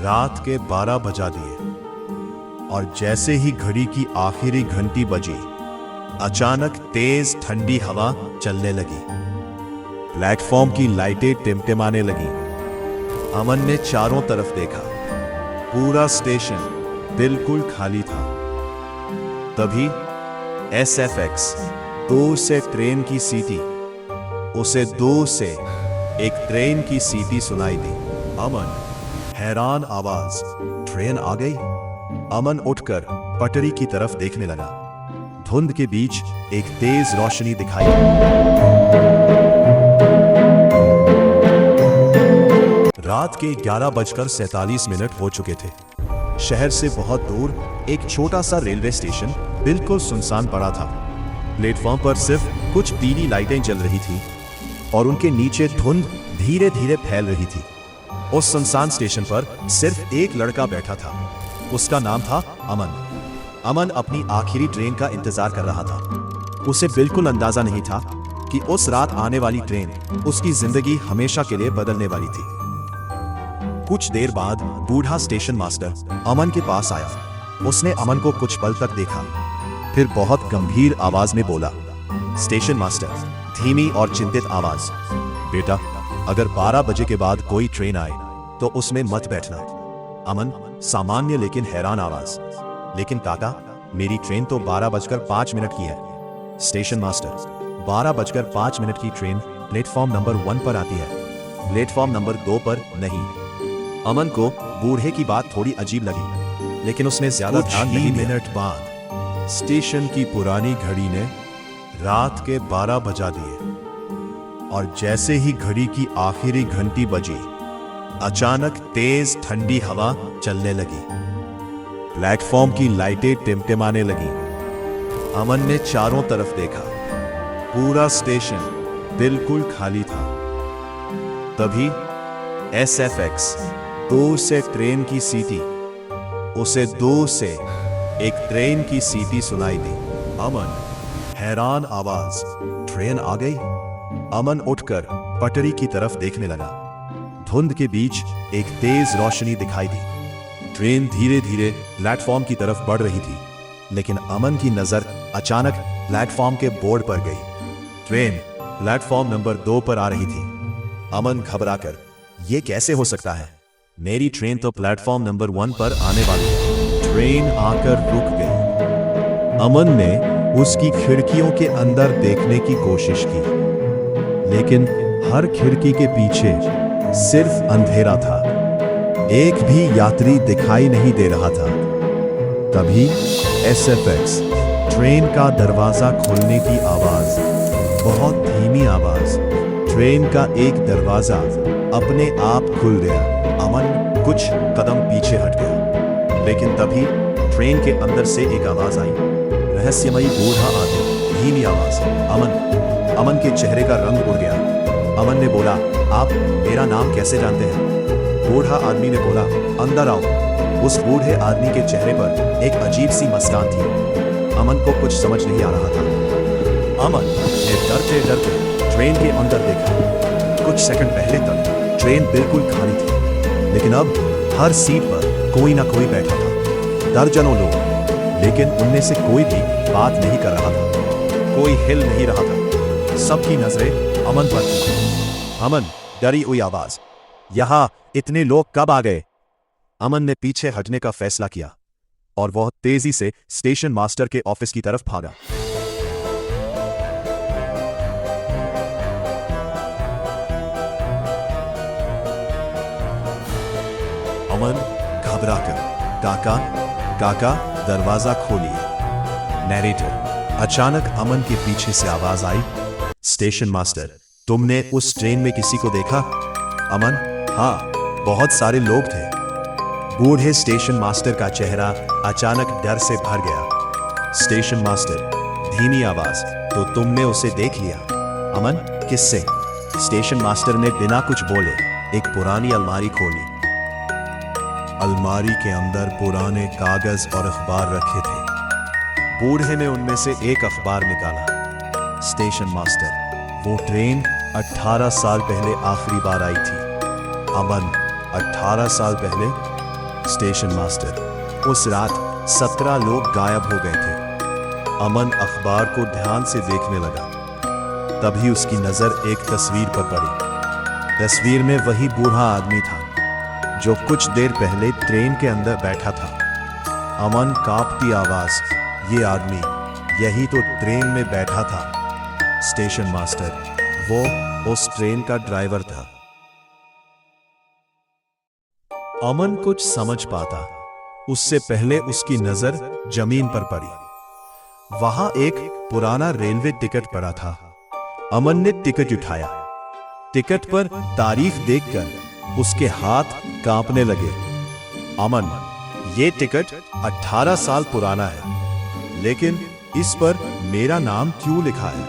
रात के 12 बजा दिए और जैसे ही घड़ी की आखिरी घंटी बजी, अचानक तेज ठंडी हवा चलने लगी। प्लेटफॉर्म की लाइटें टिमटिमाने लगी। अमन ने चारों तरफ देखा। पूरा स्टेशन बिल्कुल खाली था। तभी SFX दूर से ट्रेन की सीटी, उसे दूर से एक ट्रेन की सीटी सुनाई दी। अमन हैरान आवाज, ट्रेन आ गई। अमन उठकर पटरी की तरफ देखने लगा। धुंध के बीच एक तेज रोशनी दिखाई दी। रात के 11:47 हो चुके थे। शहर से बहुत दूर एक छोटा सा रेलवे स्टेशन बिल्कुल सुनसान पड़ा था। प्लेटफॉर्म पर सिर्फ कुछ पीली लाइटें जल रही थी और उनके नीचे धुंध धीरे धीरे फैल रही थी। उस सुनसान स्टेशन पर सिर्फ एक लड़का बैठा था। उसका नाम था अमन। अमन अपनी आखिरी ट्रेन का इंतजार कर रहा था। उसे बिल्कुल अंदाजा नहीं था कि उस रात आने वाली ट्रेन उसकी जिंदगी हमेशा के लिए बदलने वाली थी। कुछ देर बाद बूढ़ा स्टेशन मास्टर अमन के पास आया। उसने अमन को कुछ पल तक देखा, फिर बहुत गंभीर आवाज में बोला, स्टेशन मास्टर, धीमी और चिंतित आवाज, बेटा, अगर 12 बजे के बाद कोई ट्रेन आए तो उसमें मत बैठना। अमन सामान्य लेकिन हैरान आवाज, लेकिन काका, मेरी ट्रेन तो 12:05 की है। स्टेशन मास्टर, 12:05 की ट्रेन प्लेटफॉर्म नंबर 1 पर आती है, प्लेटफॉर्म नंबर 2 पर नहीं। अमन को बूढ़े की बात थोड़ी अजीब लगी, लेकिन उसने ज्यादा ध्यान नहीं दिया। मिनट बाद स्टेशन की पुरानी घड़ी ने रात के 12 बजा दिए और जैसे ही घड़ी की आखिरी घंटी बजी, अचानक तेज ठंडी हवा चलने लगी। प्लेटफॉर्म की लाइटें टिमटिमाने लगी। अमन ने चारों तरफ देखा। पूरा स्टेशन बिल्कुल खाली था। तभी SFX दूर से ट्रेन की सीटी, उसे दूर से एक ट्रेन की सीटी सुनाई दी। अमन हैरान आवाज, ट्रेन आ गई। अमन उठकर पटरी की तरफ देखने लगा। धुंध के बीच एक तेज रोशनी दिखाई दी। ट्रेन धीरे धीरे प्लेटफॉर्म की तरफ बढ़ रही थी, लेकिन अमन की नजर अचानक प्लेटफॉर्म के बोर्ड पर गई। ट्रेन प्लेटफॉर्म नंबर 2 पर आ रही थी। अमन घबराकर, यह कैसे हो सकता है? मेरी ट्रेन तो प्लेटफॉर्म नंबर 1 पर आने वाली है। ट्रेन आकर रुक गई। अमन ने उसकी खिड़कियों के अंदर देखने की कोशिश की, लेकिन हर खिड़की के पीछे सिर्फ अंधेरा था। एक भी यात्री दिखाई नहीं दे रहा था। तभी SFX ट्रेन का दरवाजा खोलने की आवाज, बहुत धीमी आवाज। ट्रेन का एक दरवाजा अपने आप खुल गया। अमन कुछ कदम पीछे हट गया, लेकिन तभी ट्रेन के अंदर से एक आवाज आई, रहस्यमयी बूढ़ा आदमी, धीमी आवाज। अमन के चेहरे का रंग उड़ गया। अमन ने बोला, आप मेरा नाम कैसे जानते हैं? बूढ़ा आदमी ने बोला, अंदर आओ। उस बूढ़े आदमी के चेहरे पर एक अजीब सी मुस्कान थी। अमन को कुछ समझ नहीं आ रहा था। अमन ने डरते डरते ट्रेन के अंदर देखा। कुछ सेकंड पहले तक ट्रेन बिल्कुल खाली थी, लेकिन अब हर सीट पर कोई ना कोई बैठा था। दर्जनों लोग, लेकिन उनमें से कोई भी बात नहीं कर रहा था। कोई हिल नहीं रहा था। सबकी नजरें अमन पर थी। अमन, डरी हुई आवाज, यहां इतने लोग कब आ गए? अमन ने पीछे हटने का फैसला किया और वह तेजी से स्टेशन मास्टर के ऑफिस की तरफ भागा। अमन घबराकर, काका, काका, दरवाजा खोलिए। नैरेटर, अचानक अमन के पीछे से आवाज आई, स्टेशन मास्टर, तुमने उस ट्रेन में किसी को देखा? अमन, हाँ, बहुत सारे लोग थे। बूढ़े स्टेशन मास्टर का चेहरा अचानक डर से भर गया। स्टेशन मास्टर, धीमी आवाज, तो तुमने उसे देख लिया? अमन, किससे? स्टेशन मास्टर ने बिना कुछ बोले एक पुरानी अलमारी खोली। अलमारी के अंदर पुराने कागज और अखबार रखे थे। बूढ़े ने उनमें से एक अखबार निकाला। स्टेशन मास्टर, वो ट्रेन 18 साल पहले आखिरी बार आई थी। अमन, 18 साल पहले? स्टेशन मास्टर, उस रात 17 लोग गायब हो गए थे। अमन अखबार को ध्यान से देखने लगा। तभी उसकी नजर एक तस्वीर पर पड़ी। तस्वीर में वही बूढ़ा आदमी था जो कुछ देर पहले ट्रेन के अंदर बैठा था। अमन कांपती आवाज, ये आदमी, यही तो ट्रेन में बैठा था। स्टेशन मास्टर, वो उस ट्रेन का ड्राइवर था। अमन कुछ समझ पाता उससे पहले उसकी नजर जमीन पर पड़ी। वहां एक पुराना रेलवे टिकट पड़ा था। अमन ने टिकट उठाया। टिकट पर तारीख देखकर उसके हाथ कांपने लगे। अमन, ये टिकट 18 साल पुराना है, लेकिन इस पर मेरा नाम क्यों लिखा है?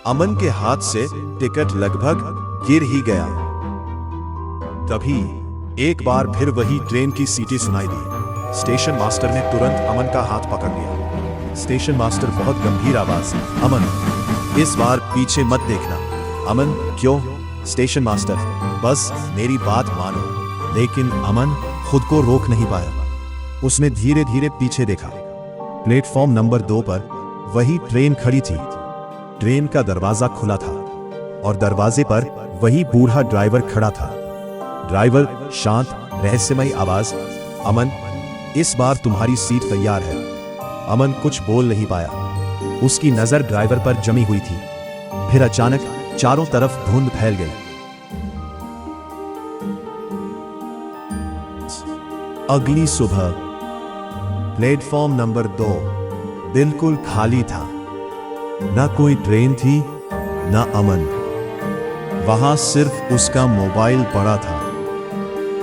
अमन के हाथ से टिकट लगभग गिर ही गया। तभी एक बार फिर वही ट्रेन की सीटी सुनाई दी। स्टेशन मास्टर ने तुरंत अमन का हाथ पकड़ लिया। स्टेशन मास्टर बहुत गंभीर आवाज, अमन, इस बार पीछे मत देखना। अमन, क्यों? स्टेशन मास्टर, बस मेरी बात मानो। लेकिन अमन खुद को रोक नहीं पाया। उसने धीरे धीरे पीछे देखा। प्लेटफॉर्म नंबर 2 पर वही ट्रेन खड़ी थी। ट्रेन का दरवाजा खुला था और दरवाजे पर वही बूढ़ा ड्राइवर खड़ा था। ड्राइवर शांत रहस्यमयी आवाज, अमन, इस बार तुम्हारी सीट तैयार है। अमन कुछ बोल नहीं पाया। उसकी नजर ड्राइवर पर जमी हुई थी। फिर अचानक चारों तरफ धुंध फैल गई। अगली सुबह प्लेटफॉर्म नंबर 2 बिल्कुल खाली था। ना कोई ट्रेन थी, ना अमन। वहां सिर्फ उसका मोबाइल पड़ा था।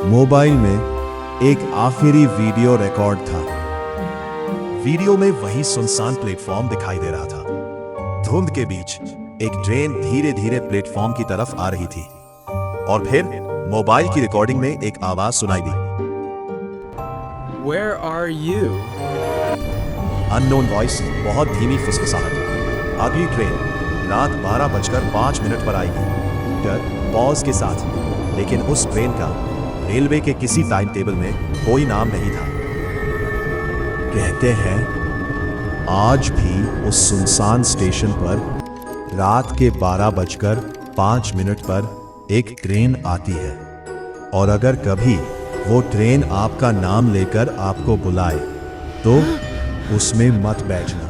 मोबाइल में एक आखिरी वीडियो रिकॉर्ड था। वीडियो में वही सुनसान प्लेटफॉर्म दिखाई दे रहा था। धुंध के बीच एक ट्रेन धीरे धीरे प्लेटफॉर्म की तरफ आ रही थी और फिर मोबाइल की रिकॉर्डिंग में एक आवाज सुनाई दी। Where are you? Unknown voice, बहुत धीमी फुसफुसाहट। अगली ट्रेन रात 12:05 पर आएगी। डर पॉज के साथ, लेकिन उस ट्रेन का रेलवे के किसी टाइम टेबल में कोई नाम नहीं था। कहते हैं आज भी उस सुनसान स्टेशन पर रात के 12:05 पर एक ट्रेन आती है, और अगर कभी वो ट्रेन आपका नाम लेकर आपको बुलाए तो उसमें मत बैठना।